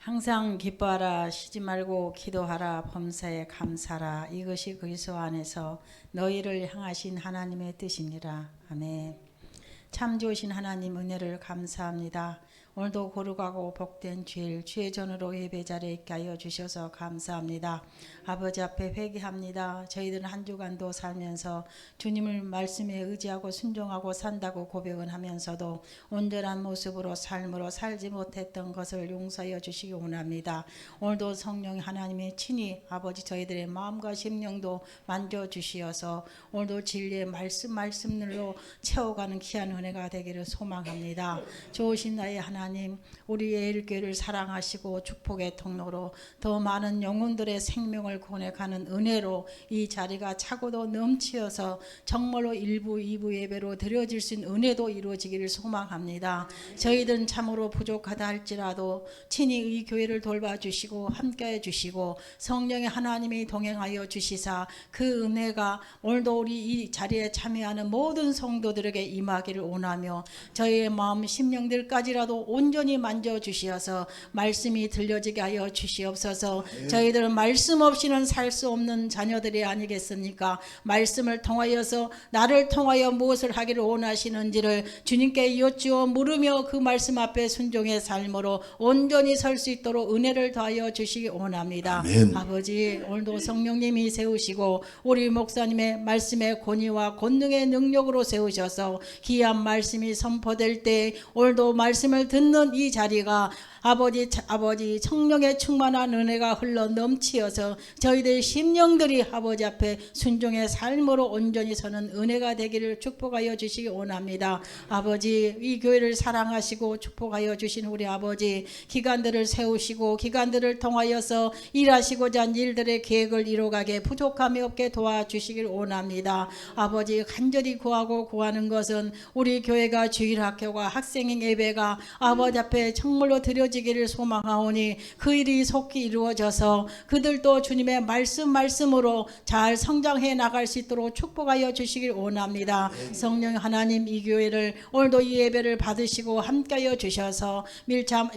항상 기뻐하라, 쉬지 말고 기도하라, 범사에 감사하라. 이것이 그리스도 안에서 너희를 향하신 하나님의 뜻이니라. 아멘. 참 좋으신 하나님 은혜를 감사합니다. 오늘도 거룩하고 복된 주일 주의 전으로 예배 자리에 있게 하여 주셔서 감사합니다. 아버지 앞에 회개합니다. 저희들은 한 주간도 살면서 주님을 말씀에 의지하고 순종하고 산다고 고백은 하면서도 온전한 모습으로 삶으로 살지 못했던 것을 용서하여 주시기 원합니다. 오늘도 성령 하나님의 친히 아버지 저희들의 마음과 심령도 만져주시어서 오늘도 진리의 말씀들로 채워가는 귀한 은혜가 되기를 소망합니다. 좋으신 나의 하나님, 우리 예일교회를 사랑하시고 축복의 통로로 더 많은 영혼들의 생명을 구원해가는 은혜로 이 자리가 차고도 넘치어서 정말로 1부, 2부 예배로 드려질 수 있는 은혜도 이루어지기를 소망합니다. 저희들은 참으로 부족하다 할지라도 친히 이 교회를 돌봐주시고 함께해 주시고 성령의 하나님이 동행하여 주시사 그 은혜가 오늘도 우리 이 자리에 참여하는 모든 성도들에게 임하기를 원하며 저희의 마음 심령들까지라도 온전히 만져주시어서 말씀이 들려지게 하여 주시옵소서. 저희들은 말씀 없이는 살 수 없는 자녀들이 아니겠습니까? 말씀을 통하여서 나를 통하여 무엇을 하기를 원하시는지를 주님께 여쭈어 물으며 그 말씀 앞에 순종의 삶으로 온전히 설 수 있도록 은혜를 더하여 주시기 원합니다. 아멘. 아버지, 오늘도 성령님이 세우시고 우리 목사님의 말씀의 권위와 권능의 능력으로 세우셔서 귀한 말씀이 선포될 때 오늘도 말씀을 듣는 이 자리가 아버지 성령의 충만한 은혜가 흘러 넘치어서 저희들의 심령들이 아버지 앞에 순종의 삶으로 온전히 서는 은혜가 되기를 축복하여 주시기 원합니다. 아버지, 이 교회를 사랑하시고 축복하여 주신 우리 아버지, 기관들을 세우시고 기관들을 통하여서 일하시고자 한 일들의 계획을 이루어가게 부족함이 없게 도와주시길 원합니다. 아버지, 간절히 구하는 것은 우리 교회가 주일학교가 학생인 예배가 아버지 앞에 정말로 드려지기를 소망하오니 그 일이 속히 이루어져서 그들도 주님의 말씀으로 잘 성장해 나갈 수 있도록 축복하여 주시길 원합니다. 성령 하나님, 이 교회를 오늘도 이 예배를 받으시고 함께하여 주셔서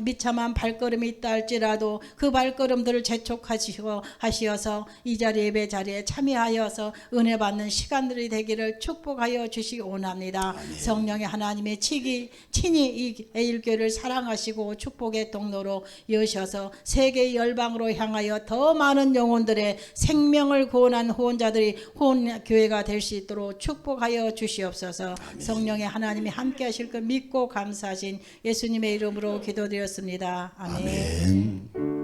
미참한 발걸음이 있다 할지라도 그 발걸음들을 재촉하시어서 이 자리 예배 자리에 참여하여서 은혜 받는 시간들이 되기를 축복하여 주시기 원합니다. 성령의 하나님의 친히 이 예일교회를 사랑하시고 축복의 통로로 여셔서 세계 열방으로 향하여 더 많은 영혼들의 생명을 구원한 후원자들이 후원교회가 될 수 있도록 축복하여 주시옵소서. 성령의 하나님이 함께 하실 것 믿고 감사하신 예수님의 이름으로 기도드렸습니다. 아멘. 아멘.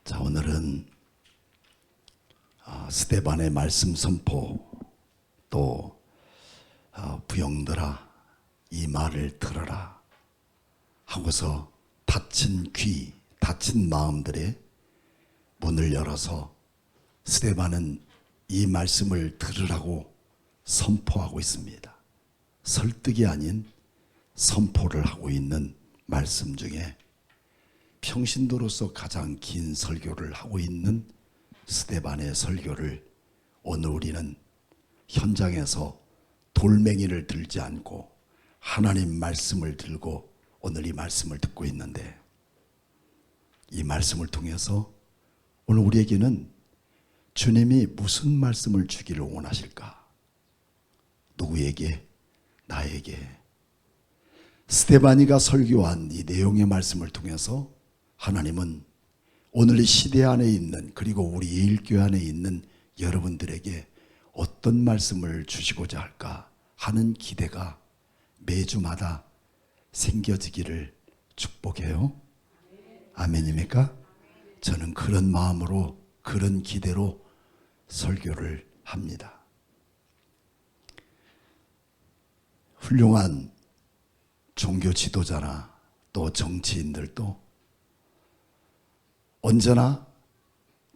자, 오늘은 스데반의 말씀 선포, 또 부영들아 이 말을 들어라 하고서 닫힌 귀, 닫힌 마음들의 문을 열어서 스데반은 이 말씀을 들으라고 선포하고 있습니다. 설득이 아닌 선포를 하고 있는 말씀 중에 평신도로서 가장 긴 설교를 하고 있는 스데반의 설교를 오늘 우리는 현장에서 돌멩이를 들지 않고 하나님 말씀을 들고 오늘 이 말씀을 듣고 있는데, 이 말씀을 통해서 오늘 우리에게는 주님이 무슨 말씀을 주기를 원하실까? 누구에게? 나에게. 스데반이가 설교한 이 내용의 말씀을 통해서 하나님은 오늘 이 시대 안에 있는, 그리고 우리 예일교회 안에 있는 여러분들에게 어떤 말씀을 주시고자 할까 하는 기대가 매주마다 생겨지기를 축복해요. 아멘입니까? 저는 그런 마음으로, 그런 기대로 설교를 합니다. 훌륭한 종교 지도자나 또 정치인들도 언제나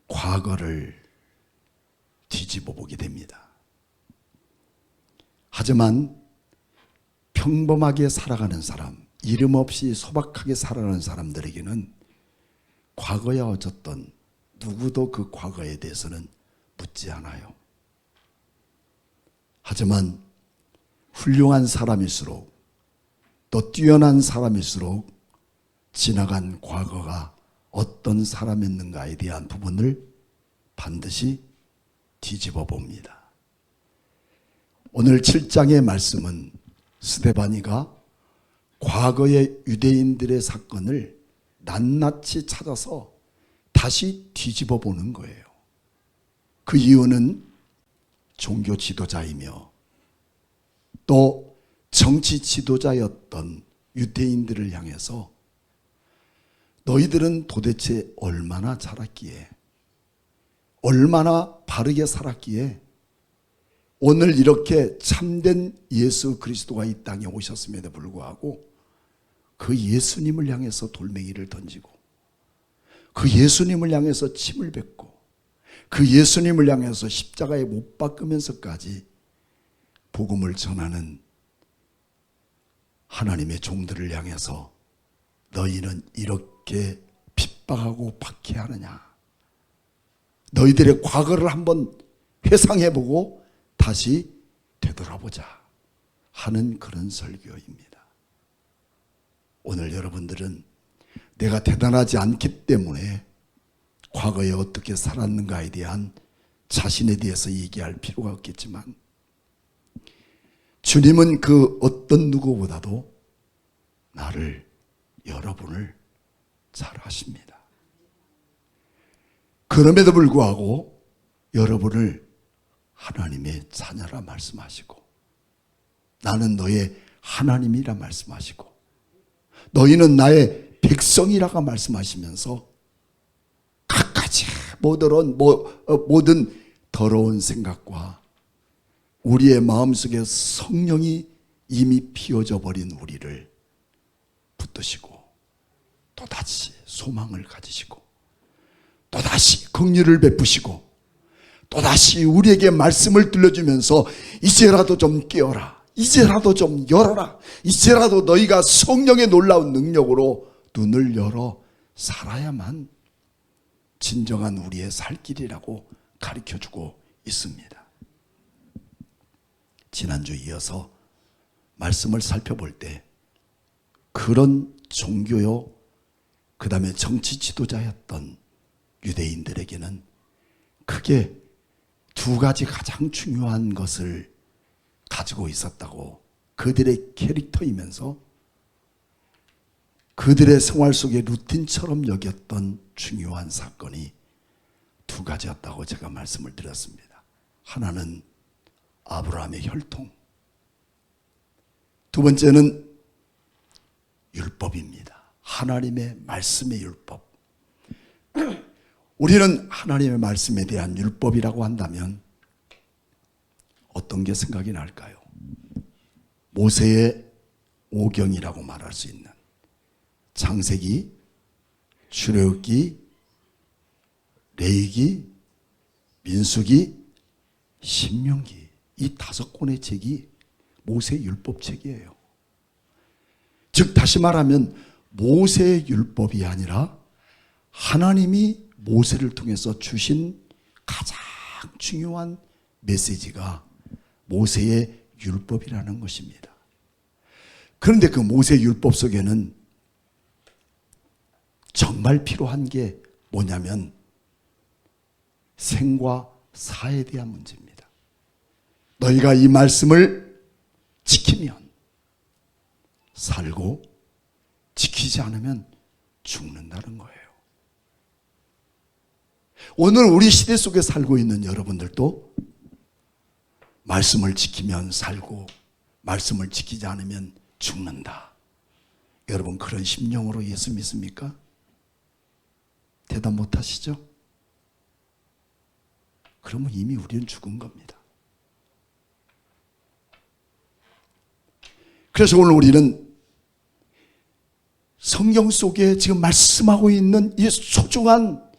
과거를 뒤집어 보게 됩니다. 하지만 평범하게 살아가는 사람, 이름 없이 소박하게 살아가는 사람들에게는 과거야 어쨌든 누구도 그 과거에 대해서는 묻지 않아요. 하지만 훌륭한 사람일수록 또 뛰어난 사람일수록 지나간 과거가 어떤 사람이었는가에 대한 부분을 반드시 뒤집어 봅니다. 오늘 7장의 말씀은 스데반이가 과거의 유대인들의 사건을 낱낱이 찾아서 다시 뒤집어 보는 거예요. 그 이유는 종교 지도자이며 또 정치 지도자였던 유대인들을 향해서 너희들은 도대체 얼마나 자랐기에, 얼마나 바르게 살았기에 오늘 이렇게 참된 예수 그리스도가 이 땅에 오셨음에도 불구하고 그 예수님을 향해서 돌멩이를 던지고 그 예수님을 향해서 침을 뱉고 그 예수님을 향해서 십자가에 못 박으면서까지 복음을 전하는 하나님의 종들을 향해서 너희는 이렇게 핍박하고 박해하느냐. 너희들의 과거를 한번 회상해보고 다시 되돌아보자 하는 그런 설교입니다. 오늘 여러분들은 내가 대단하지 않기 때문에 과거에 어떻게 살았는가에 대한 자신에 대해서 얘기할 필요가 없겠지만 주님은 그 어떤 누구보다도 나를, 여러분을 잘 아십니다. 그럼에도 불구하고 여러분을 하나님의 자녀라 말씀하시고 나는 너의 하나님이라 말씀하시고 너희는 나의 백성이라고 말씀하시면서 갖가지 모든 더러운 생각과 우리의 마음속에 성령이 이미 피어져 버린 우리를 붙드시고 또다시 소망을 가지시고 또다시 긍휼을 베푸시고 또다시 우리에게 말씀을 들려주면서 이제라도 좀 깨어라, 이제라도 좀 열어라, 이제라도 너희가 성령의 놀라운 능력으로 눈을 열어 살아야만 진정한 우리의 살 길이라고 가르쳐주고 있습니다. 지난주 이어서 말씀을 살펴볼 때 그런 종교요 그 다음에 정치 지도자였던 유대인들에게는 크게 두 가지 가장 중요한 것을 가지고 있었다고, 그들의 캐릭터이면서 그들의 생활 속의 루틴처럼 여겼던 중요한 사건이 두 가지였다고 제가 말씀을 드렸습니다. 하나는 아브라함의 혈통, 두 번째는 율법입니다. 하나님의 말씀의 율법. 우리는 하나님의 말씀에 대한 율법이라고 한다면 어떤 게 생각이 날까요? 모세의 오경이라고 말할 수 있는 창세기, 출애굽기, 레위기, 민수기, 신명기, 이 5권의 책이 모세의 율법책이에요. 즉 다시 말하면 모세의 율법이 아니라 하나님이 모세를 통해서 주신 가장 중요한 메시지가 모세의 율법이라는 것입니다. 그런데 그 모세의 율법 속에는 정말 필요한 게 뭐냐면 생과 사에 대한 문제입니다. 너희가 이 말씀을 지키면 살고 지키지 않으면 죽는다는 거예요. 오늘 우리 시대 속에 살고 있는 여러분들도 말씀을 지키면 살고 말씀을 지키지 않으면 죽는다. 여러분 그런 심령으로 예수 믿습니까? 대답 못 하시죠? 그러면 이미 우리는 죽은 겁니다. 그래서 오늘 우리는 성경 속에 지금 말씀하고 있는 이 소중한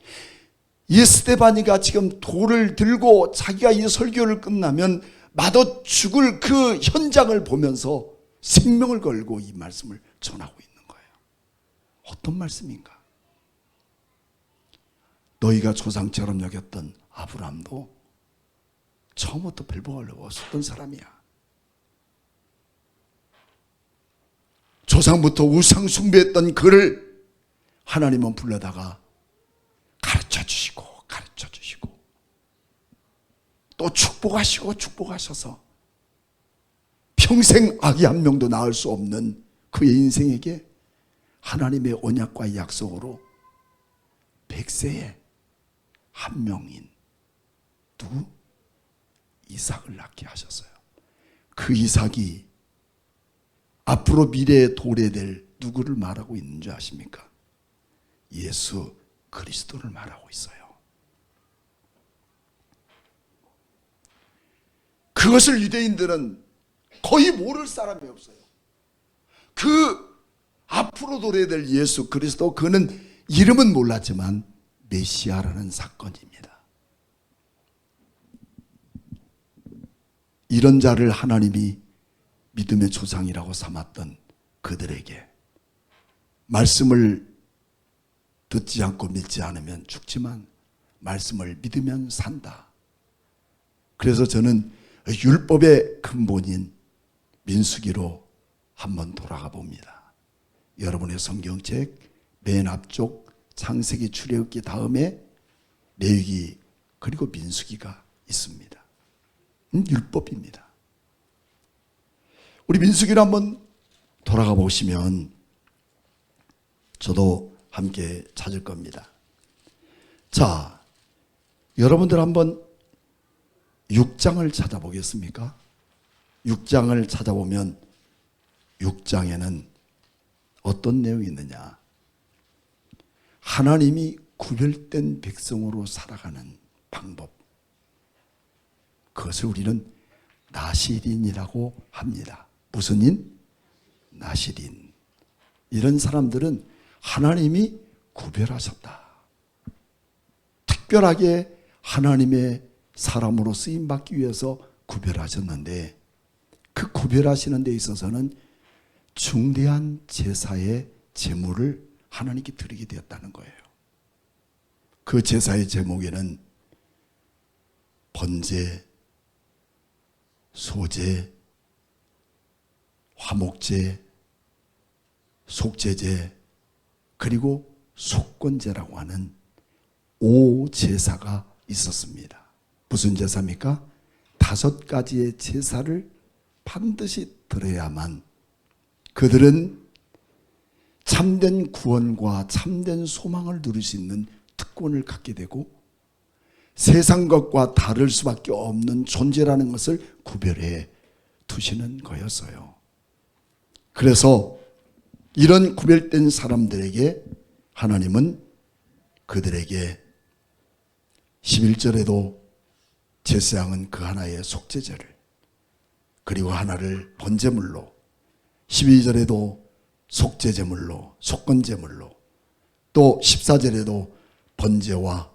이 스데반이가 지금 돌을 들고 자기가 이 설교를 끝나면 마도 죽을 그 현장을 보면서 생명을 걸고 이 말씀을 전하고 있는 거예요. 어떤 말씀인가? 너희가 조상처럼 여겼던 아브라함도 처음부터 별복을 없었던 사람이야. 조상부터 우상 숭배했던 그를 하나님은 불러다가 가르쳐 주시고 또 축복하셔서 평생 아기 한 명도 낳을 수 없는 그의 인생에게 하나님의 언약과 약속으로 100세에 한 명인 누구? 이삭을 낳게 하셨어요. 그 이삭이 앞으로 미래에 도래될 누구를 말하고 있는 줄 아십니까? 예수 그리스도를 말하고 있어요. 그것을 유대인들은 거의 모를 사람이 없어요. 그 앞으로 도래될 예수 그리스도, 그는 이름은 몰랐지만 메시아라는 사건입니다. 이런 자를 하나님이 믿음의 조상이라고 삼았던 그들에게 말씀을 듣지 않고 믿지 않으면 죽지만 말씀을 믿으면 산다. 그래서 저는 율법의 근본인 민수기로 한번 돌아가 봅니다. 여러분의 성경책 맨 앞쪽 창세기 출애굽기 다음에 레위기 그리고 민수기가 있습니다. 율법입니다. 우리 민수기를 한번 돌아가 보시면 저도 함께 찾을 겁니다. 자, 여러분들 한번 6장을 찾아보겠습니까? 6장을 찾아보면 6장에는 어떤 내용이 있느냐? 하나님이 구별된 백성으로 살아가는 방법, 그것을 우리는 나시린이라고 합니다. 무슨 인? 나시린. 이런 사람들은 하나님이 구별하셨다. 특별하게 하나님의 사람으로 쓰임받기 위해서 구별하셨는데, 그 구별하시는 데 있어서는 중대한 제사의 제물을 하나님께 드리게 되었다는 거예요. 그 제사의 제목에는 번제, 소제, 화목제, 속제제, 그리고 속건제라고 하는 5제사가 있었습니다. 무슨 제사입니까? 5가지의 제사를 반드시 드려야만 그들은 참된 구원과 참된 소망을 누릴 수 있는 특권을 갖게 되고 세상 것과 다를 수밖에 없는 존재라는 것을 구별해 두시는 거였어요. 그래서 이런 구별된 사람들에게 하나님은 그들에게 11절에도 제사장은 그 하나의 속죄제를, 그리고 하나를 번제물로, 12절에도 속죄제물로, 속건제물로, 또 14절에도 번제와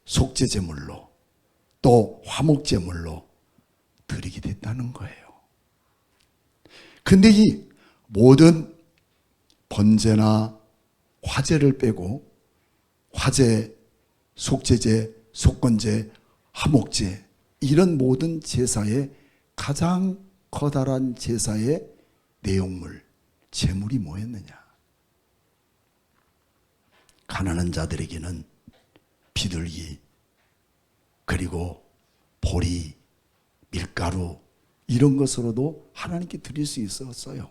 속죄제물로, 또 화목제물로 드리게 됐다는 거예요. 근데 이 모든 번제나 화제를 빼고 화제, 속죄제, 속건제, 화목제, 이런 모든 제사의 가장 커다란 제사의 내용물, 제물이 뭐였느냐? 가난한 자들에게는 비둘기, 그리고 보리, 밀가루, 이런 것으로도 하나님께 드릴 수 있었어요.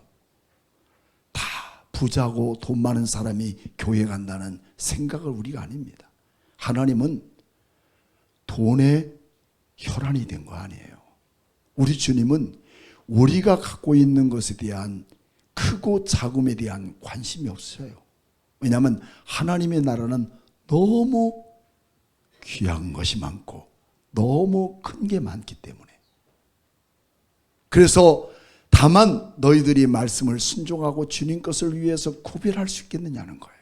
다 부자고 돈 많은 사람이 교회 간다는 생각을 우리가 아닙니다. 하나님은 돈의 혈안이 된 거 아니에요. 우리 주님은 우리가 갖고 있는 것에 대한 크고 작음에 대한 관심이 없어요. 왜냐하면 하나님의 나라는 너무 귀한 것이 많고 너무 큰 게 많기 때문에. 그래서 다만 너희들이 말씀을 순종하고 주님 것을 위해서 구별할 수 있겠느냐는 거예요.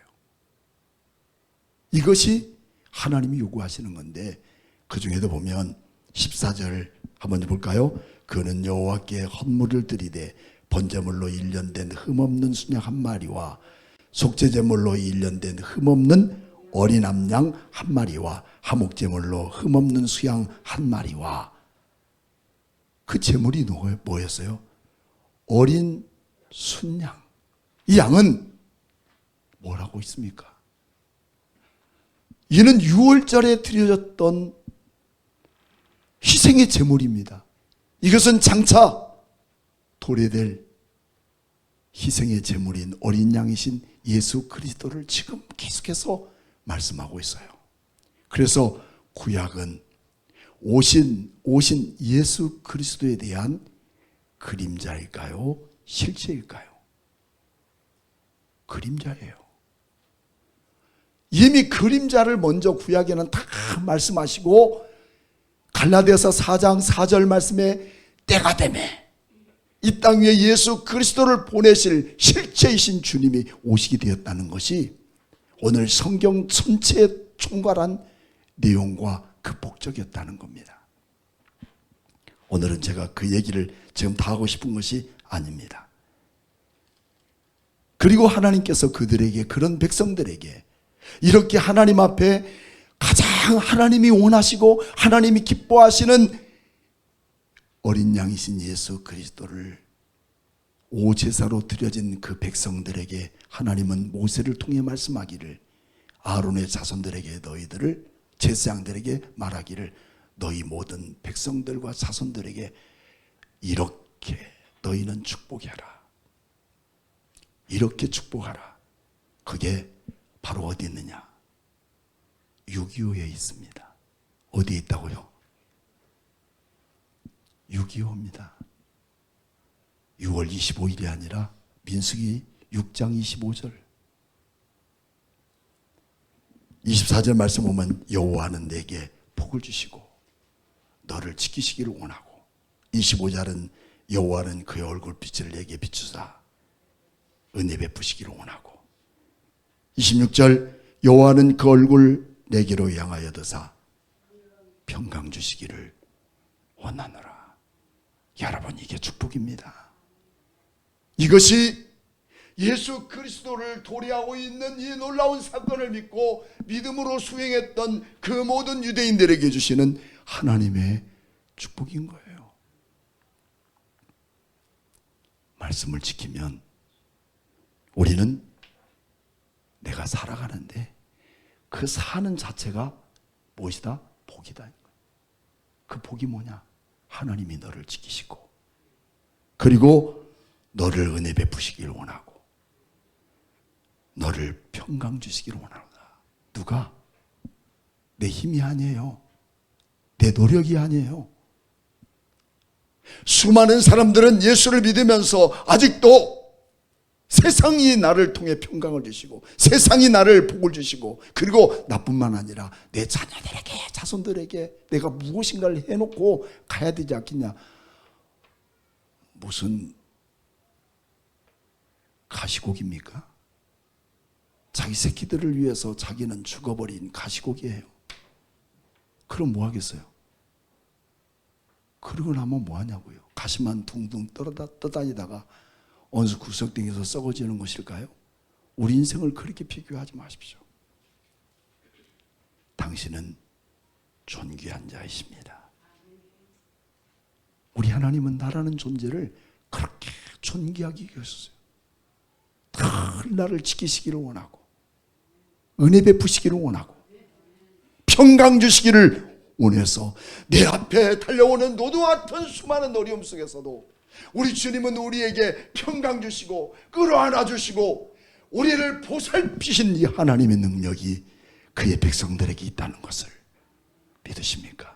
이것이 하나님이 요구하시는 건데, 그 중에도 보면 14절 한번 볼까요? 그는 여호와께 헌물을 드리되 번제물로 일련된 흠없는 순양 한 마리와 속죄제물로 일련된 흠없는 어린 암양 한 마리와 화목제물로 흠없는 수양 한 마리와. 그 제물이 뭐였어요? 어린 순양. 이 양은 뭐라고 있습니까? 이는 6월절에 드려졌던 희생의 제물입니다. 이것은 장차 도래될 희생의 제물인 어린 양이신 예수 그리스도를 지금 계속해서 말씀하고 있어요. 그래서 구약은 오신 예수 그리스도에 대한 그림자일까요? 실체일까요? 그림자예요. 이미 그림자를 먼저 구약에는 다 말씀하시고 갈라디아서 4장 4절 말씀에 때가 되매 이 땅 위에 예수 그리스도를 보내실 실체이신 주님이 오시게 되었다는 것이 오늘 성경 전체에 총괄한 내용과 그 목적이었다는 겁니다. 오늘은 제가 그 얘기를 지금 다 하고 싶은 것이 아닙니다. 그리고 하나님께서 그들에게, 그런 백성들에게 이렇게 하나님 앞에 가장 하나님이 원하시고 하나님이 기뻐하시는 어린 양이신 예수 그리스도를 오제사로 드려진 그 백성들에게 하나님은 모세를 통해 말씀하기를, 아론의 자손들에게 너희들을, 제사장들에게 말하기를, 너희 모든 백성들과 자손들에게 이렇게 너희는 축복하라. 이렇게 축복하라. 그게 바로 어디 있느냐? 6.25에 있습니다. 어디에 있다고요? 6.25입니다. 6월 25일이 아니라 민수기 6장 25절 24절 말씀 보면 여호와는 내게 복을 주시고 너를 지키시기를 원하고, 25절은 여호와는 그의 얼굴빛을 내게 비추사 은혜 베푸시기를 원하고, 26절 여호와는 그 얼굴 내게로 향하여 드사 평강 주시기를 원하노라. 여러분, 이게 축복입니다. 이것이 예수 그리스도를 도래하고 있는 이 놀라운 사건을 믿고 믿음으로 수행했던 그 모든 유대인들에게 주시는 하나님의 축복인 거예요. 말씀을 지키면 우리는 내가 살아가는데 그 사는 자체가 무엇이다? 복이다. 그 복이 뭐냐? 하나님이 너를 지키시고 그리고 너를 은혜 베푸시기를 원하고 너를 평강 주시기를 원하노라. 누가? 내 힘이 아니에요. 내 노력이 아니에요. 수많은 사람들은 예수를 믿으면서 아직도 세상이 나를 통해 평강을 주시고 세상이 나를 복을 주시고 그리고 나뿐만 아니라 내 자녀들에게, 자손들에게 내가 무엇인가를 해놓고 가야 되지 않겠냐. 무슨 가시고기입니까? 자기 새끼들을 위해서 자기는 죽어버린 가시고기예요. 그럼 뭐 하겠어요? 그러고 나면 뭐 하냐고요. 가시만 둥둥 떠다니다가 원수 구석등에서 썩어지는 것일까요? 우리 인생을 그렇게 비교하지 마십시오. 당신은 존귀한 자이십니다. 우리 하나님은 나라는 존재를 그렇게 존귀하게 여기셨어요. 늘 나를 지키시기를 원하고 은혜 베푸시기를 원하고 평강 주시기를 원해서 내 앞에 달려오는 노도와 같은 수많은 어려움 속에서도 우리 주님은 우리에게 평강 주시고 끌어안아 주시고 우리를 보살피신 이 하나님의 능력이 그의 백성들에게 있다는 것을 믿으십니까?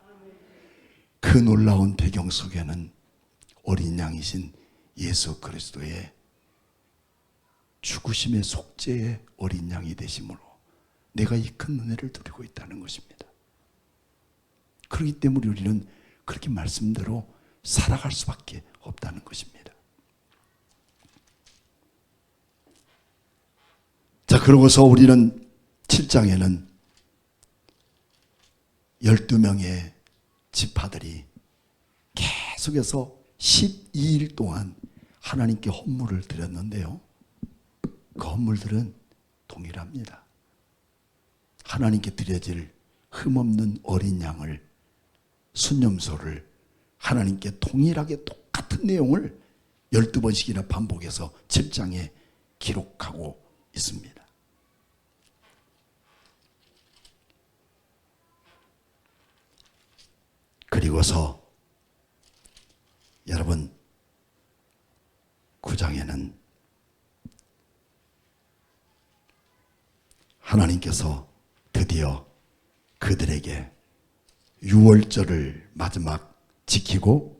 그 놀라운 배경 속에는 어린 양이신 예수 그리스도의 죽으심의 속죄의 어린 양이 되심으로 내가 이 큰 은혜를 누리고 있다는 것입니다. 그렇기 때문에 우리는 그렇게 말씀대로 살아갈 수밖에 없다는 것입니다. 자, 그러고서 우리는 7장에는 12명의 지파들이 계속해서 12일 동안 하나님께 헌물을 드렸는데요. 그 헌물들은 동일합니다. 하나님께 드려질 흠없는 어린 양을, 순념소를 하나님께 동일하게 똑같은 내용을 12번씩이나 반복해서 7장에 기록하고 있습니다. 그리고서 여러분 9장에는 하나님께서 드디어 그들에게 유월절을 마지막 지키고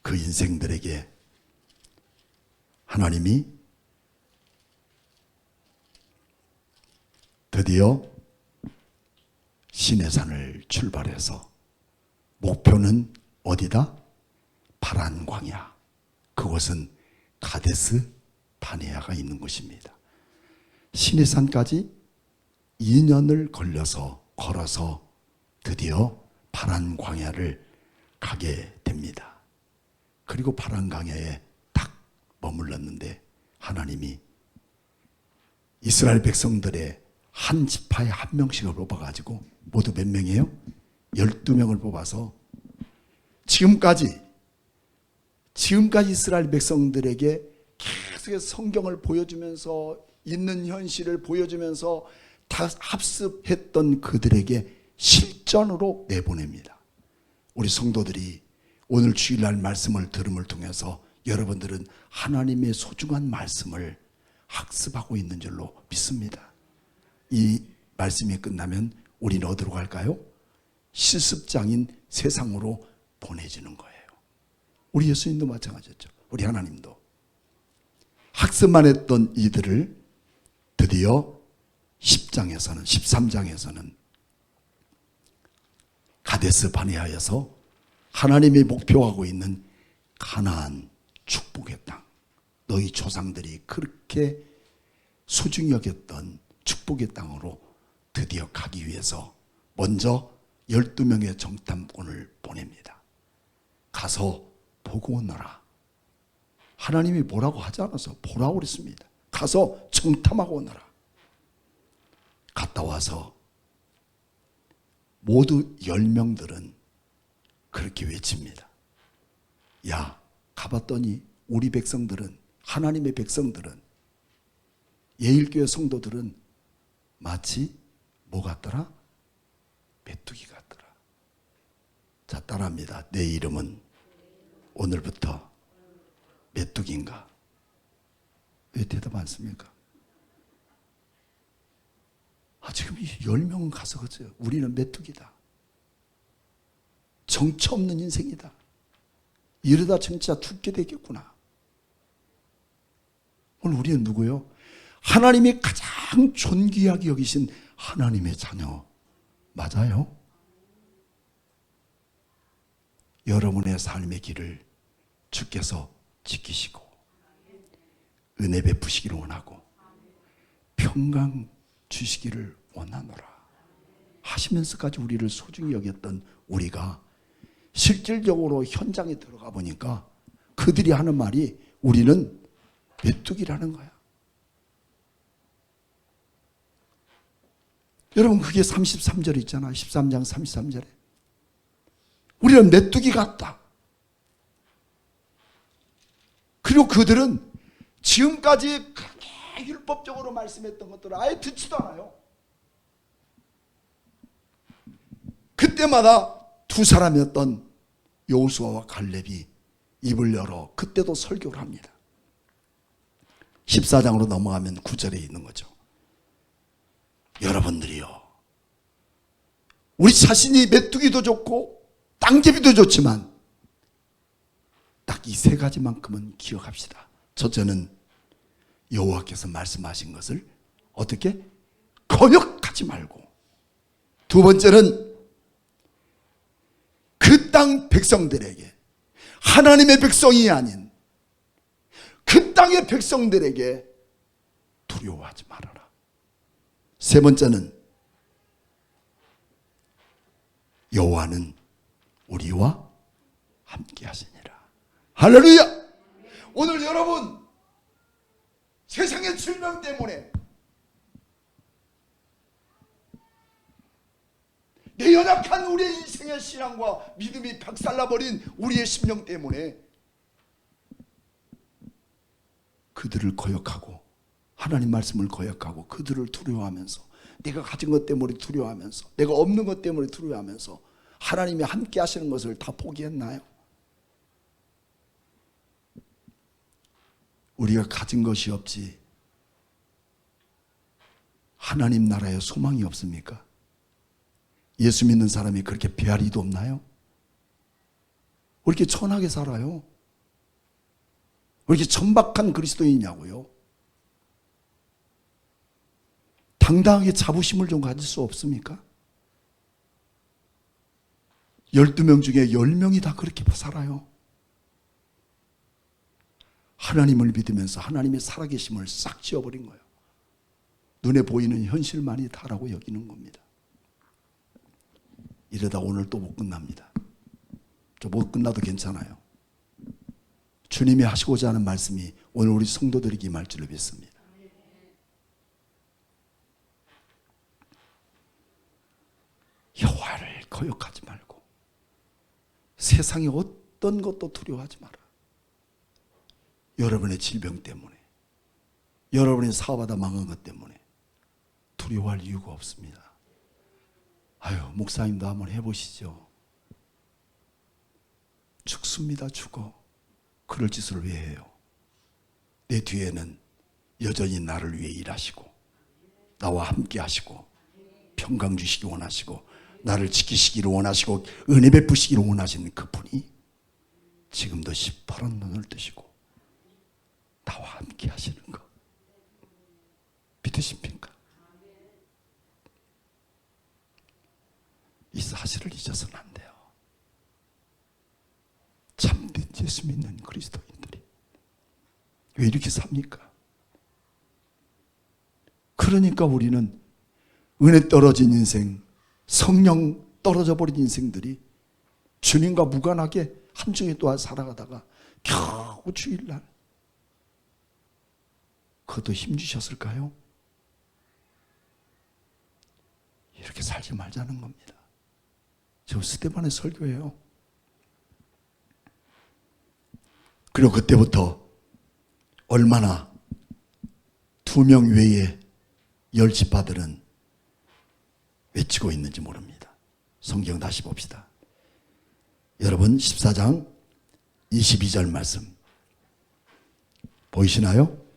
그 인생들에게 하나님이 드디어 시내산을 출발해서 목표는 어디다? 파란 광야. 그곳은 가데스 바네아가 있는 곳입니다. 시내산까지 2년을 걸어서 드디어 파란 광야를 가게 됩니다. 그리고 파란 광야에 딱 머물렀는데 하나님이 이스라엘 백성들의 한 지파에 한 명씩을 뽑아가지고 모두 몇 명이에요? 12명을 뽑아서 지금까지 이스라엘 백성들에게 계속해서 성경을 보여주면서 있는 현실을 보여주면서 다 합습했던 그들에게 실전으로 내보냅니다. 우리 성도들이 오늘 주일날 말씀을 들음을 통해서 여러분들은 하나님의 소중한 말씀을 학습하고 있는 줄로 믿습니다. 이 말씀이 끝나면 우리는 어디로 갈까요? 실습장인 세상으로 보내지는 거예요. 우리 예수님도 마찬가지였죠. 우리 하나님도 학습만 했던 이들을 드디어 10장에서는 13장에서는 가데스 바네아에서 하나님이 목표하고 있는 가나안 축복의 땅, 너희 조상들이 그렇게 소중히 여겼던 축복의 땅으로 드디어 가기 위해서 먼저 12명의 정탐꾼을 보냅니다. 가서 보고 오너라. 하나님이 뭐라고 하지 않아서 보라고 그랬습니다. 가서 정탐하고 오너라. 갔다 와서 모두 10명들은 그렇게 외칩니다. 야, 가봤더니 우리 백성들은, 하나님의 백성들은, 예일교회 성도들은 마치 뭐 같더라? 메뚜기 같더라. 자, 따라합니다. 내 이름은 오늘부터 메뚜기인가? 왜 대답 안 씁니까? 지금 이 10명은 가서 그죠. 우리는 메뚜기다. 정처 없는 인생이다. 이러다 진짜 죽게 되겠구나. 오늘 우리는 누구요? 하나님이 가장 존귀하게 여기신 하나님의 자녀 맞아요? 여러분의 삶의 길을 주께서 지키시고 은혜 베푸시기를 원하고 평강 주시기를 원하노라 하시면서까지 우리를 소중히 여겼던 우리가 실질적으로 현장에 들어가 보니까 그들이 하는 말이 우리는 메뚜기라는 거야. 여러분 그게 33절 있잖아. 13장 33절에 우리는 메뚜기 같다. 그리고 그들은 지금까지 그렇게 율법적으로 말씀했던 것들을 아예 듣지도 않아요. 그때마다 두 사람이었던 여호수아와 갈렙이 입을 열어 그때도 설교를 합니다. 14장으로 넘어가면 9절에 있는 거죠. 여러분들이요, 우리 자신이 메뚜기도 좋고 땅제비도 좋지만 딱 이 세 가지만큼은 기억합시다. 첫째는 여호와께서 말씀하신 것을 어떻게? 거역하지 말고, 두 번째는 그 땅 백성들에게, 하나님의 백성이 아닌 그 땅의 백성들에게 두려워하지 말아라. 세 번째는 여호와는 우리와 함께 하시니라. 할렐루야. 오늘 여러분 세상의 질병 때문에, 내 연약한 우리의 인생의 신앙과 믿음이 박살나버린 우리의 심령 때문에 그들을 거역하고, 하나님 말씀을 거역하고 그들을 두려워하면서, 내가 가진 것 때문에 두려워하면서, 내가 없는 것 때문에 두려워하면서 하나님이 함께 하시는 것을 다 포기했나요? 우리가 가진 것이 없지 하나님 나라에 소망이 없습니까? 예수 믿는 사람이 그렇게 배알이도 없나요? 왜 이렇게 천하게 살아요? 왜 이렇게 천박한 그리스도인이냐고요? 당당하게 자부심을 좀 가질 수 없습니까? 12명 중에 10명이 다 그렇게 살아요. 하나님을 믿으면서 하나님의 살아계심을 싹 지워버린 거예요. 눈에 보이는 현실만이 다라고 여기는 겁니다. 이러다 오늘 또 못 끝납니다. 저 못 끝나도 괜찮아요. 주님이 하시고자 하는 말씀이 오늘 우리 성도들에게 임할 줄로 믿습니다. 여호와를 거역하지 말고 세상의 어떤 것도 두려워하지 마라. 여러분의 질병 때문에, 여러분의 사업하다 망한 것 때문에 두려워할 이유가 없습니다. 아유, 목사님도 한번 해보시죠. 죽습니다. 죽어. 그럴 짓을 왜 해요? 내 뒤에는 여전히 나를 위해 일하시고 나와 함께 하시고 평강 주시기 원하시고 나를 지키시기를 원하시고 은혜 베푸시기를 원하시는 그분이 지금도 시퍼런 눈을 뜨시고 나와 함께 하시는 거 믿으십니까? 이 사실을 잊어서는 안 돼요. 참된 예수 믿는 그리스도인들이 왜 이렇게 삽니까? 그러니까 우리는 은혜 떨어진 인생, 성령 떨어져 버린 인생들이 주님과 무관하게 한 주에 또 살아가다가 겨우 주일날, 그것도 힘주셨을까요? 이렇게 살지 말자는 겁니다. 저 스데반의 설교예요. 그리고 그때부터 얼마나 2명 외에 10지파들은 외치고 있는지 모릅니다. 성경 다시 봅시다. 여러분 14장 22절 말씀 보이시나요?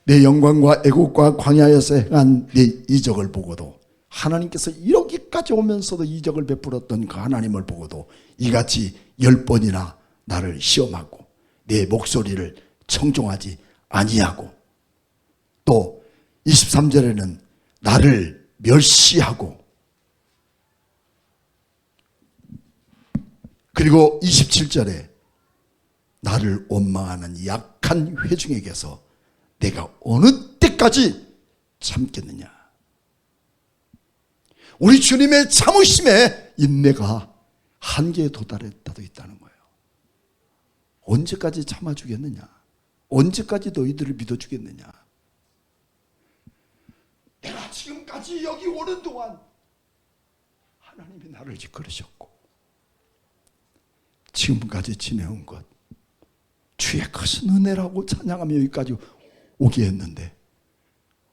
내 영광과 애국과 광야에서 행한 내 이적을 보고도, 하나님께서 이렇게까지 오면서도 이적을 베풀었던 그 하나님을 보고도 이같이 10번이나 나를 시험하고 내 목소리를 청종하지 아니하고, 또 23절에는 나를 멸시하고, 그리고 27절에 나를 원망하는 약한 회중에게서 내가 어느 때까지 참겠느냐. 우리 주님의 참으심에 인내가 한계에 도달했다도 있다는 거예요. 언제까지 참아주겠느냐? 언제까지 너희들을 믿어주겠느냐? 내가 지금까지 여기 오는 동안 하나님이 나를 이끌으셨고 지금까지 지내온 것 주의 크신 은혜라고 찬양하며 여기까지 오게 했는데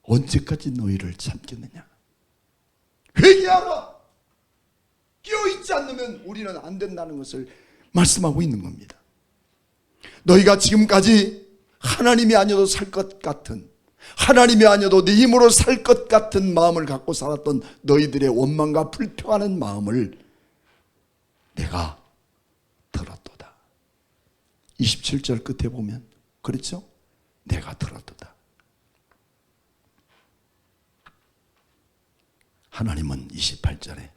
언제까지 너희를 참겠느냐? 회개하라! 깨어있지 않으면 우리는 안 된다는 것을 말씀하고 있는 겁니다. 너희가 지금까지 하나님이 아니어도 살 것 같은, 하나님이 아니어도 내 힘으로 살 것 같은 마음을 갖고 살았던 너희들의 원망과 불평하는 마음을 내가 들었도다. 27절 끝에 보면 그렇죠? 내가 들었도다. 하나님은 28절에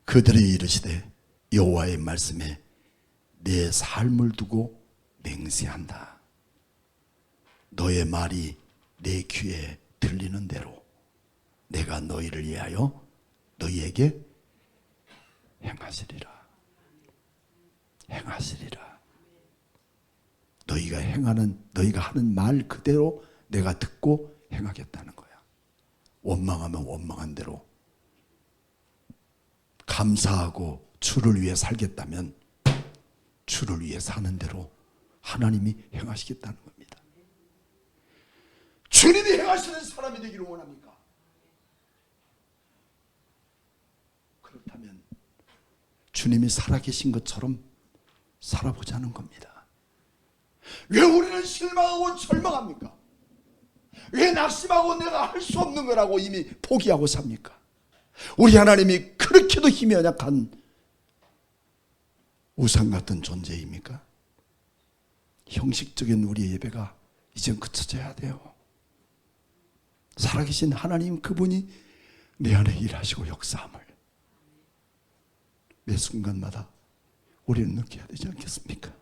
그들이 이르시되 여호와의 말씀에 내 삶을 두고 맹세한다. 너의 말이 내 귀에 들리는 대로 내가 너희를 위하여 너희에게 행하시리라. 행하시리라. 너희가 하는 말 그대로 내가 듣고 행하겠다는 거야. 원망하면 원망한 대로, 감사하고 주를 위해 살겠다면 주를 위해 사는 대로 하나님이 행하시겠다는 겁니다. 주님이 행하시는 사람이 되기를 원합니까? 그렇다면 주님이 살아계신 것처럼 살아보자는 겁니다. 왜 우리는 실망하고 절망합니까? 왜 낙심하고 내가 할 수 없는 거라고 이미 포기하고 삽니까? 우리 하나님이 그렇게도 힘이 연약한 우상 같은 존재입니까? 형식적인 우리의 예배가 이젠 그쳐져야 돼요. 살아계신 하나님 그분이 내 안에 일하시고 역사함을 매 순간마다 우리는 느껴야 되지 않겠습니까?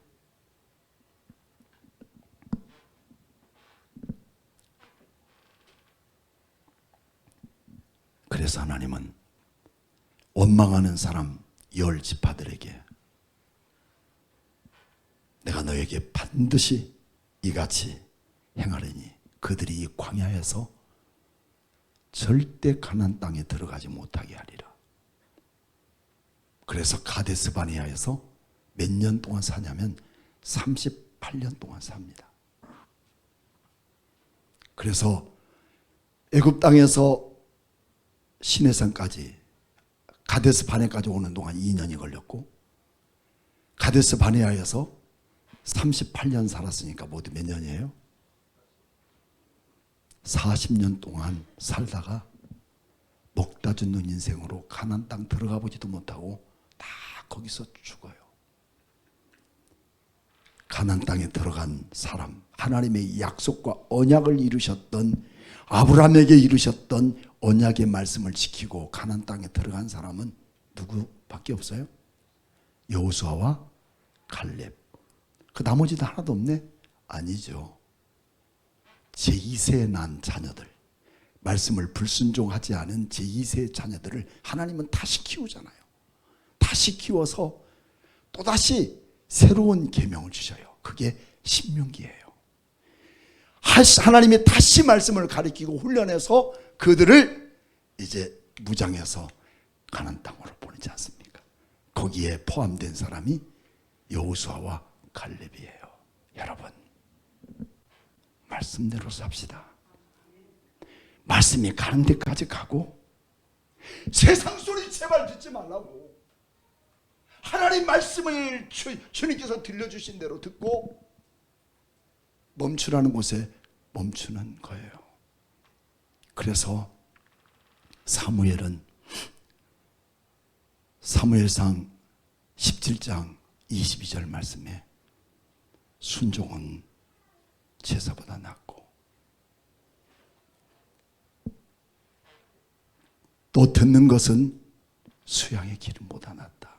그래서 하나님은 원망하는 사람 10지파들에게 내가 너에게 반드시 이같이 행하리니 그들이 이 광야에서 절대 가나안 땅에 들어가지 못하게 하리라. 그래서 가데스 바네아에서 몇 년 동안 사냐면 38년 동안 삽니다. 그래서 애굽 땅에서 시내산까지 가데스 바네까지 오는 동안 2년이 걸렸고, 가데스 바네아에서 38년 살았으니까 모두 몇 년이에요? 40년 동안 살다가 먹다 죽는 인생으로 가나안 땅 들어가 보지도 못하고 다 거기서 죽어요. 가나안 땅에 들어간 사람, 하나님의 약속과 언약을 이루셨던, 아브라함에게 이루셨던 언약의 말씀을 지키고 가나안 땅에 들어간 사람은 누구밖에 없어요? 여호수아와 갈렙. 그 나머지도 하나도 없네? 아니죠. 제2세에 난 자녀들, 말씀을 불순종하지 않은 제2세의 자녀들을 하나님은 다시 키우잖아요. 다시 키워서 또다시 새로운 계명을 주셔요. 그게 신명기예요. 하나님이 다시 말씀을 가리키고 훈련해서 그들을 이제 무장해서 가나안 땅으로 보내지 않습니까? 거기에 포함된 사람이 여호수아와 갈렙이에요. 여러분, 말씀대로 삽시다. 말씀이 가는 데까지 가고, 세상 소리 제발 듣지 말라고. 하나님 말씀을 주님께서 들려주신 대로 듣고 멈추라는 곳에 멈추는 거예요. 그래서 사무엘은 사무엘상 17장 22절 말씀에 순종은 제사보다 낫고 또 듣는 것은 수양의 기름보다 낫다.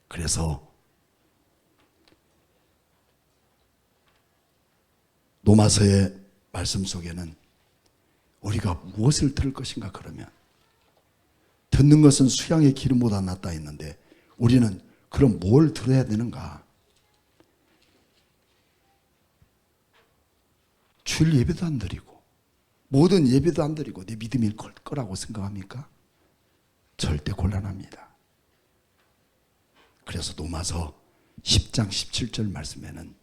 그래서 로마서의 말씀 속에는 우리가 무엇을 들을 것인가 그러면 듣는 것은 수양의 기름보다 낫다 했는데 우리는 그럼 뭘 들어야 되는가? 주일 예배도 안 드리고 모든 예배도 안 드리고 내 믿음일 거라고 생각합니까? 절대 곤란합니다. 그래서 로마서 10장 17절 말씀에는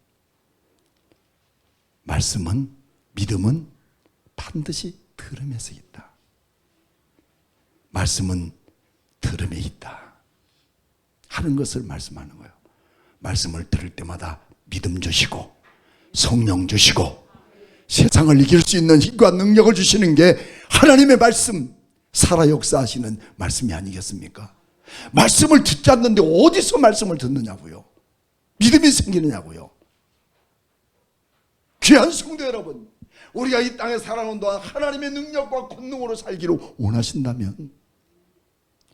말씀은, 믿음은 반드시 들음에서 있다. 말씀은 들음에 있다 하는 것을 말씀하는 거예요. 말씀을 들을 때마다 믿음 주시고 성령 주시고 세상을 이길 수 있는 힘과 능력을 주시는 게 하나님의 말씀, 살아 역사하시는 말씀이 아니겠습니까? 말씀을 듣지 않는데 어디서 말씀을 듣느냐고요? 믿음이 생기느냐고요? 귀한 성도 여러분, 우리가 이 땅에 살아오는 동안 하나님의 능력과 권능으로 살기를 원하신다면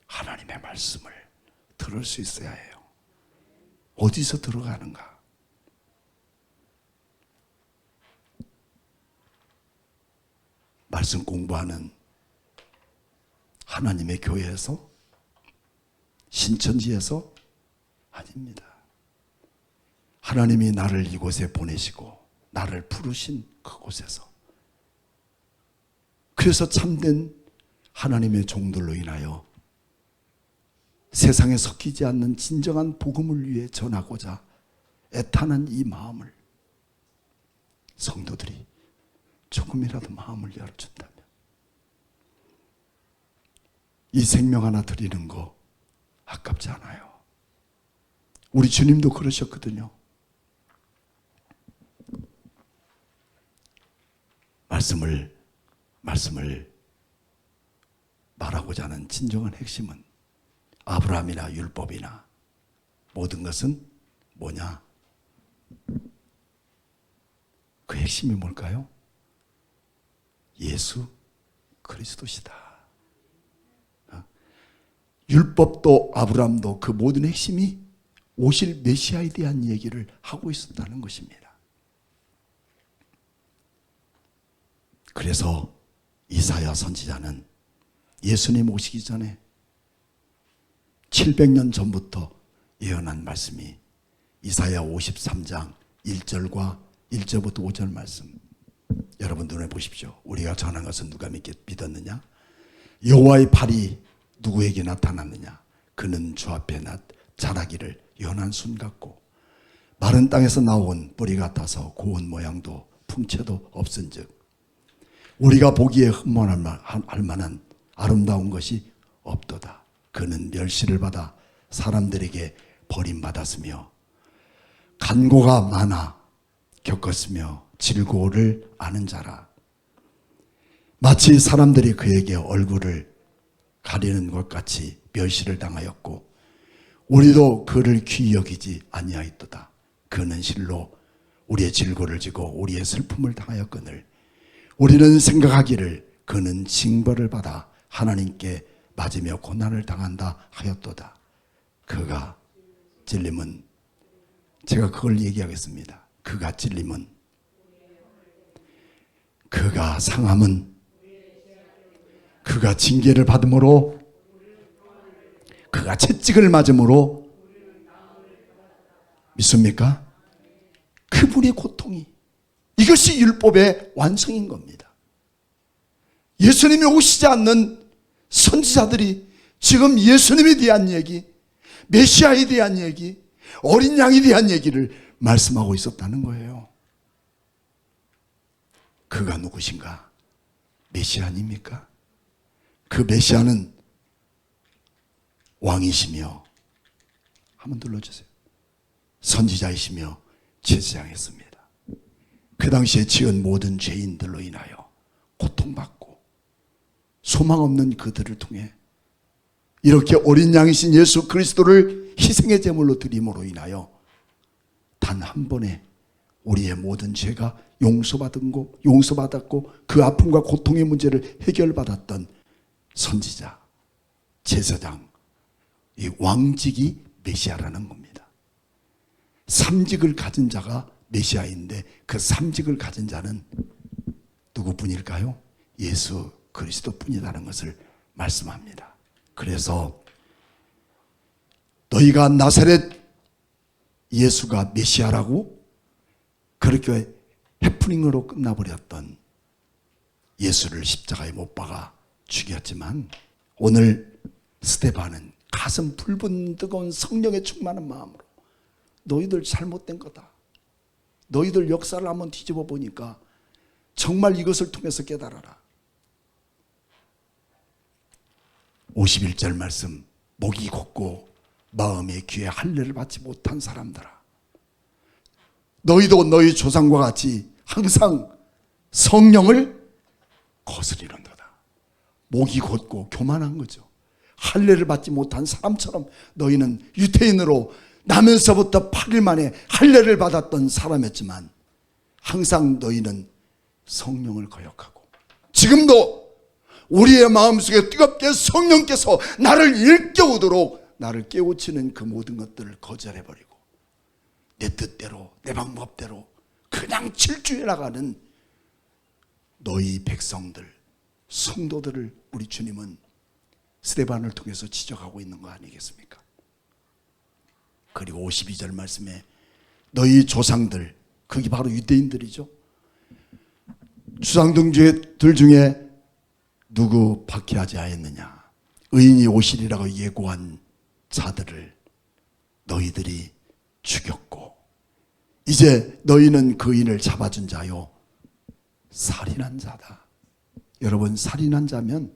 하나님의 말씀을 들을 수 있어야 해요. 어디서 들어가는가? 말씀 공부하는 하나님의 교회에서, 신천지에서, 아닙니다. 하나님이 나를 이곳에 보내시고 나를 부르신 그곳에서, 그래서 참된 하나님의 종들로 인하여 세상에 섞이지 않는 진정한 복음을 위해 전하고자 애타는 이 마음을 성도들이 조금이라도 마음을 열어준다면, 이 생명 하나 드리는 거 아깝지 않아요. 우리 주님도 그러셨거든요. 말씀을 말하고자 하는 진정한 핵심은 아브라함이나 율법이나 모든 것은 뭐냐? 그 핵심이 뭘까요? 예수 그리스도시다. 율법도 아브라함도 그 모든 핵심이 오실 메시아에 대한 얘기를 하고 있었다는 것입니다. 그래서 이사야 선지자는 예수님 오시기 전에 700년 전부터 예언한 말씀이 이사야 53장 1절과 1절부터 5절 말씀, 여러분 눈에 보십시오. 우리가 전한 것은 누가 믿었느냐? 여호와의 팔이 누구에게 나타났느냐? 그는 주 앞에 자라기를 연한 순 같고 마른 땅에서 나온 뿌리 같아서 고운 모양도 풍채도 없은즉 우리가 보기에 흠모할 만한 아름다운 것이 없도다. 그는 멸시를 받아 사람들에게 버림받았으며 간고가 많아 겪었으며 질고를 아는 자라. 마치 사람들이 그에게 얼굴을 가리는 것 같이 멸시를 당하였고 우리도 그를 귀히 여기지 아니하였도다. 그는 실로 우리의 질고를 지고 우리의 슬픔을 당하였거늘 우리는 생각하기를 그는 징벌을 받아 하나님께 맞으며 고난을 당한다 하였도다. 그가 찔림은, 제가 그걸 얘기하겠습니다. 그가 찔림은, 그가 상함은, 그가 징계를 받음으로, 그가 채찍을 맞음으로, 믿습니까? 그분의 고통이, 이것이 율법의 완성인 겁니다. 예수님이 오시지 않는 선지자들이 지금 예수님에 대한 얘기, 메시아에 대한 얘기, 어린 양에 대한 얘기를 말씀하고 있었다는 거예요. 그가 누구신가? 메시아 아닙니까? 그 메시아는 왕이시며, 한번 눌러주세요, 선지자이시며 제사장이었습니다. 그 당시에 지은 모든 죄인들로 인하여 고통받고 소망 없는 그들을 통해 이렇게 어린 양이신 예수 그리스도를 희생의 제물로 드림으로 인하여 단 한 번에 우리의 모든 죄가 용서받았고 그 아픔과 고통의 문제를 해결받았던 선지자, 제사장, 이 왕직이 메시아라는 겁니다. 삼직을 가진 자가 메시아인데 그 삼직을 가진 자는 누구뿐일까요? 예수 그리스도뿐이라는 것을 말씀합니다. 그래서 너희가 나사렛 예수가 메시아라고 그렇게 해프닝으로 끝나버렸던 예수를 십자가에 못 박아 죽였지만, 오늘 스데반은 가슴 불분 뜨거운 성령에 충만한 마음으로 너희들 잘못된 거다, 너희들 역사를 한번 뒤집어 보니까 정말 이것을 통해서 깨달아라. 51절 말씀, 목이 곧고 마음의 귀에 할례를 받지 못한 사람들아, 너희도 너희 조상과 같이 항상 성령을 거스리는도다. 목이 곧고 교만한 거죠. 할례를 받지 못한 사람처럼 너희는 유태인으로 나면서부터 8일 만에 할례를 받았던 사람이었지만 항상 너희는 성령을 거역하고, 지금도 우리의 마음속에 뜨겁게 성령께서 나를 일깨우도록 나를 깨우치는 그 모든 것들을 거절해버리고 내 뜻대로 내 방법대로 그냥 질주해 나가는 너희 백성들, 성도들을 우리 주님은 스데반을 통해서 지적하고 있는 거 아니겠습니까? 그리고 52절 말씀에 너희 조상들, 그게 바로 유대인들이죠. 조상들 중에 누구 박해하지 아니했느냐? 의인이 오시리라고 예고한 자들을 너희들이 죽였고 이제 너희는 그 의인을 잡아준 자요 살인한 자다. 여러분, 살인한 자면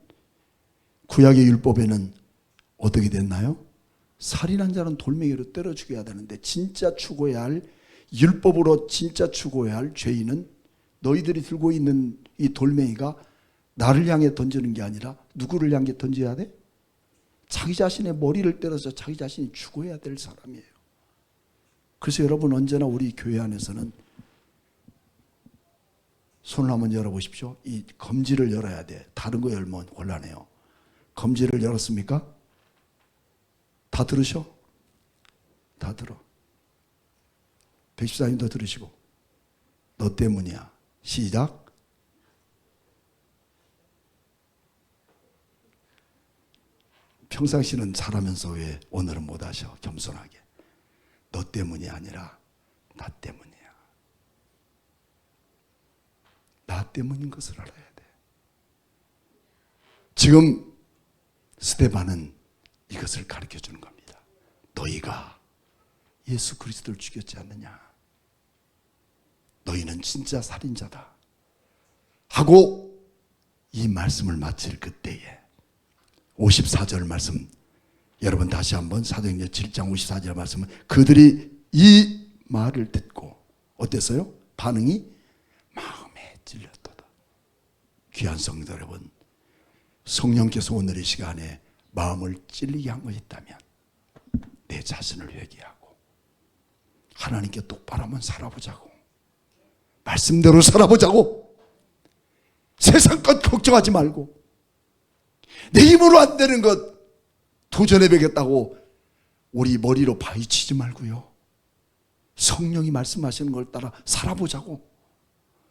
구약의 율법에는 어떻게 됐나요? 살인한 자는 돌멩이로 때려 죽여야 되는데 진짜 죽어야 할, 율법으로 진짜 죽어야 할 죄인은 너희들이 들고 있는 이 돌멩이가 나를 향해 던지는 게 아니라 누구를 향해 던져야 돼? 자기 자신의 머리를 때려서 자기 자신이 죽어야 될 사람이에요. 그래서 여러분, 언제나 우리 교회 안에서는 손을 한번 열어보십시오. 이 검지를 열어야 돼. 다른 거 열면 곤란해요. 검지를 열었습니까? 다 들으셔? 다 들어. 114님도 들으시고. 너 때문이야. 시작. 평상시는 잘하면서 왜 오늘은 못하셔? 겸손하게. 너 때문이 아니라 나 때문이야. 나 때문인 것을 알아야 돼. 지금 스데반은 이것을 가르쳐 주는 겁니다. 너희가 예수 그리스도를 죽였지 않느냐? 너희는 진짜 살인자다. 하고 이 말씀을 마칠 그때에 54절 말씀, 여러분 다시 한번 사도행전 7장 54절 말씀은 그들이 이 말을 듣고 어땠어요? 반응이 마음에 찔렸도다. 귀한 성도 여러분, 성령께서 오늘 이 시간에 마음을 찔리게 한 것이 있다면 내 자신을 회개하고 하나님께 똑바로 한번 살아보자고, 말씀대로 살아보자고, 세상 것 걱정하지 말고 내 힘으로 안 되는 것 도전해 보겠다고 우리 머리로 파헤치지 말고요, 성령이 말씀하시는 걸 따라 살아보자고.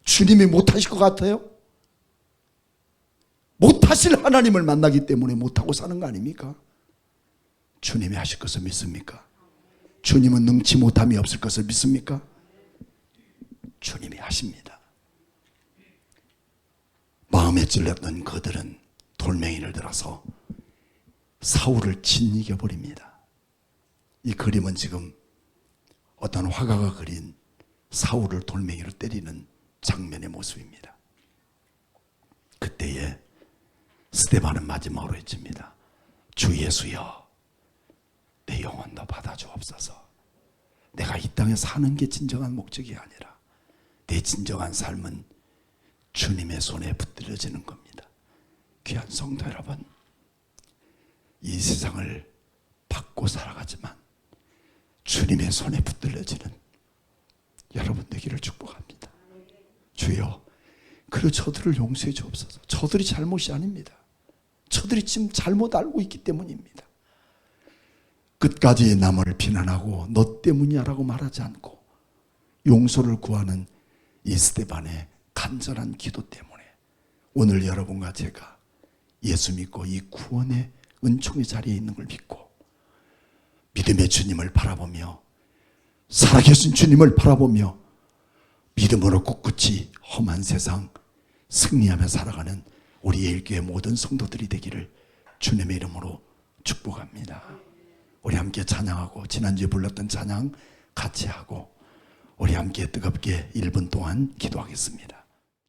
주님이 못하실 것 같아요? 못하실 하나님을 만나기 때문에 못하고 사는 거 아닙니까? 주님이 하실 것을 믿습니까? 주님은 능치 못함이 없을 것을 믿습니까? 주님이 하십니다. 마음에 찔렸던 그들은 돌멩이를 들어서 사울을 짓이겨 버립니다. 이 그림은 지금 어떤 화가가 그린 사울을 돌멩이로 때리는 장면의 모습입니다. 그때에 스데반은 마지막으로 외칩니다. 주 예수여, 내 영혼도 받아주옵소서. 내가 이 땅에 사는 게 진정한 목적이 아니라 내 진정한 삶은 주님의 손에 붙들려지는 겁니다. 귀한 성도 여러분, 이 세상을 받고 살아가지만 주님의 손에 붙들려지는 여러분 되기를 축복합니다. 주여, 그리고 저들을 용서해 주옵소서. 저들이 잘못이 아닙니다. 저들이 지금 잘못 알고 있기 때문입니다. 끝까지 남을 비난하고 너 때문이야라고 말하지 않고 용서를 구하는 이 스데반의 간절한 기도 때문에 오늘 여러분과 제가 예수 믿고 이 구원의 은총의 자리에 있는 걸 믿고 믿음의 주님을 바라보며 살아계신 주님을 바라보며 믿음으로 꿋꿋이 험한 세상 승리하며 살아가는 우리 예일교회 모든 성도들이 되기를 주님의 이름으로 축복합니다. 우리 함께 찬양하고 지난주에 불렀던 찬양 같이 하고 우리 함께 뜨겁게 1분 동안 기도하겠습니다.